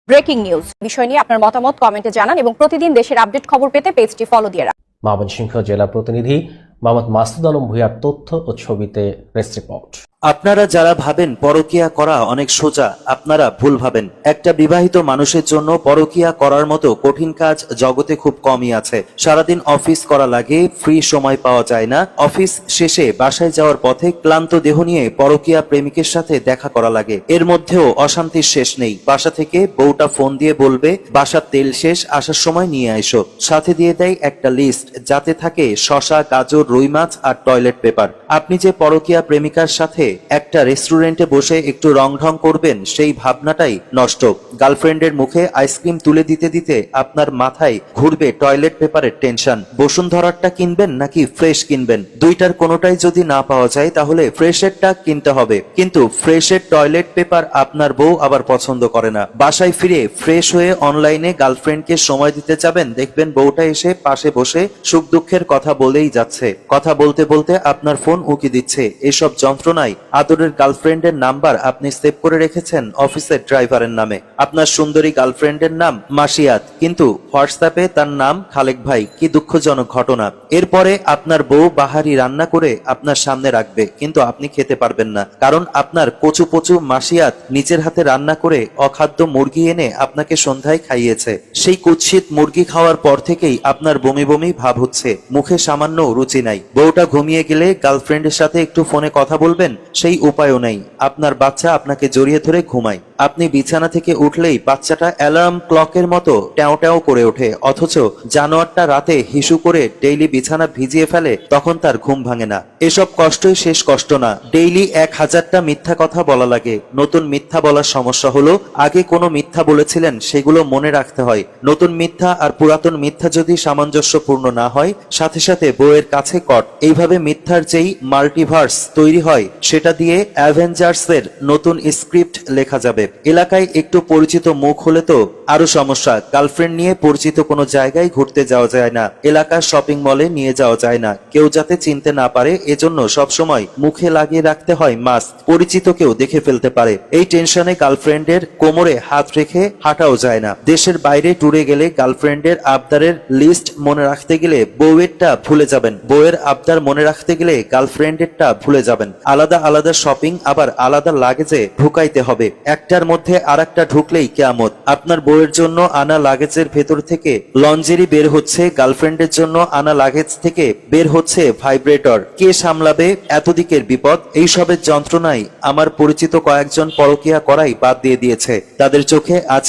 Breaking news বিষয় নিয়ে আপনার মতামত কমেন্টে জানান এবং প্রতিদিন দেশের আপডেট খবর পেতে পেজটি ফলো দিয়ে রাখুন। ময়মনসিংহ জেলা প্রতিনিধি মোহাম্মদ মাসুদ আলম ভূঁইয়ার তথ্য ও ছবিতে প্রেস রিপোর্ট। আপনারা যারা ভাবেন পরকীয়া করা অনেক সোজা, আপনারা ভুল ভাবেন। একটা বিবাহিত মানুষের জন্য পরকীয়া করার মতো কঠিন কাজ জগতে খুব কমই আছে। সারাদিন অফিস করা লাগে, ফ্রি সময় পাওয়া যায় না। অফিস শেষে বাসায় যাওয়ার পথে ক্লান্ত দেহ নিয়ে পরকীয়া প্রেমিকের সাথে দেখা করা লাগে। এর মধ্যেও অশান্তির শেষ নেই। বাসা থেকে বউটা ফোন দিয়ে বলবে বাসার তেল শেষ, আসার সময় নিয়ে আইসো। সাথে দিয়ে দেয় একটা লিস্ট, যাতে থাকে শসা, গাজর, রুই মাছ আর টয়লেট পেপার। আপনি যে পরকীয়া প্রেমিকার সাথে একটা রেস্টুরেন্টে বসে একটু রং ঢং করবেন, সেই ভাবনাটাই নষ্ট। গার্লফ্রেন্ডের মুখে আইসক্রিম তুলে দিতে দিতে আপনার মাথায় ঘুরবে টয়লেট পেপারের টেনশন। বসুন্ধরারটা কিনবেন নাকি ফ্রেশ কিনবেন? দুইটার কোনোটাই যদি না পাওয়া যায় তাহলে ফ্রেশেরটা কিনতে হবে। কিন্তু ফ্রেশের টয়লেট পেপার আপনার বউ আবার পছন্দ করে না। বাসায় ফিরে ফ্রেশ হয়ে অনলাইনে গার্লফ্রেন্ডকে সময় দিতে যাবেন, দেখবেন বউটা এসে পাশে বসে সুখ দুঃখের কথা বলেই যাচ্ছে। কথা বলতে বলতে আপনার ফোন উকি দিচ্ছে। এসব যন্ত্রণায় আদরের গার্লফ্রেন্ডের নাম্বার আপনি সেভ করে রেখেছেন অফিসের ড্রাইভারের নামে। আপনার সুন্দরী গার্লফ্রেন্ডের নাম মাসিয়াত, কিন্তু হোয়াটসঅ্যাপে তার নাম খালেক ভাই। কি দুঃখজনক ঘটনা। এরপরে আপনার বউ বাহারি রান্না করে আপনার সামনে রাখবে, কিন্তু আপনি খেতে পারবেন না, কারণ আপনার কচু পচু মাসিয়াত নিজের হাতে রান্না করে অখাদ্য মুরগি এনে আপনাকে সন্ধ্যায় খাইয়েছে। সেই কুৎসিত মুরগি খাওয়ার পর থেকেই আপনার বমি বমি ভাব হচ্ছে, মুখে সামান্য রুচি নাই। বউটা ঘুমিয়ে গেলে গার্লফ্রেন্ডের সাথে একটু ফোনে কথা বলবেন, সেই উপায়ও নেই। আপনার বাচ্চা আপনাকে জড়িয়ে ধরে ঘুমায়। আপনি বিছানা থেকে উঠলেই বাচ্চাটা অ্যালার্ম ক্লকের মতো ট্যাও ট্যাও করে ওঠে, অথচ জানোয়ারটা রাতে হিসু করে ডেইলি বিছানা ভিজিয়ে ফেলে, তখন তার ঘুম ভাঙে না। এসব কষ্টই শেষ কষ্ট না, ডেইলি 1000টা মিথ্যা কথা বলা লাগে। নতুন মিথ্যা বলার সমস্যা হলো, আগে কোনো মিথ্যা বলেছিলেন সেগুলো মনে রাখতে হয়। নতুন মিথ্যা আর পুরাতন মিথ্যা যদি সামঞ্জস্যপূর্ণ না হয়, সাথে সাথে বউয়ের কাছে কট। এইভাবে মিথ্যার যেই মাল্টিভার্স তৈরি হয়, সেটা দিয়ে অ্যাভেঞ্জার্সের নতুন স্ক্রিপ্ট লেখা যাবে। এলাকায় একটু পরিচিত মুখ হলে তো আরো সমস্যা। গার্লফ্রেন্ড নিয়ে পরিচিত কোনো জায়গায় ঘুরতে যাওয়া যায় না, এলাকার শপিং মলে নিয়ে যাওয়া যায় না, কেউ যাতে চিনতে না পারে এজন্য সবসময় মুখে লাগিয়ে রাখতে হয় মাস্ক, পরিচিত কেউ দেখে ফেলতে পারে। এই টেনশনে গার্লফ্রেন্ডের কোমরে হাত রেখে হাঁটাও যায় না। দেশের বাইরে ট্যুরে গেলে গার্লফ্রেন্ডের আবদারের লিস্ট মনে রাখতে গেলে বউয়েরটা ভুলে যাবেন, বউয়ের আবদার মনে রাখতে গেলে গার্লফ্রেন্ডেরটা ভুলে যাবেন। আলাদা আলাদা শপিং আবার আলাদা লাগেজে ঢুকাইতে হবে, একটার মধ্যে আরেকটা ঢুকলেই কিয়ামত। আপনার বউয়ের জন্য আনা লাগেজের ভেতর থেকে লঞ্জেরি বের হচ্ছে, গার্লফ্রেন্ডের জন্য আনা লাগেজ থেকে বের হচ্ছে ভাইব্রেটর। কে সামলাবে এত দিকের বিপদ? এইসবের যন্ত্রণায় আমার পরিচিত কয়েকজন পরকীয়া করাই বাদ দিয়ে দিয়েছে। তাদের চোখে আজ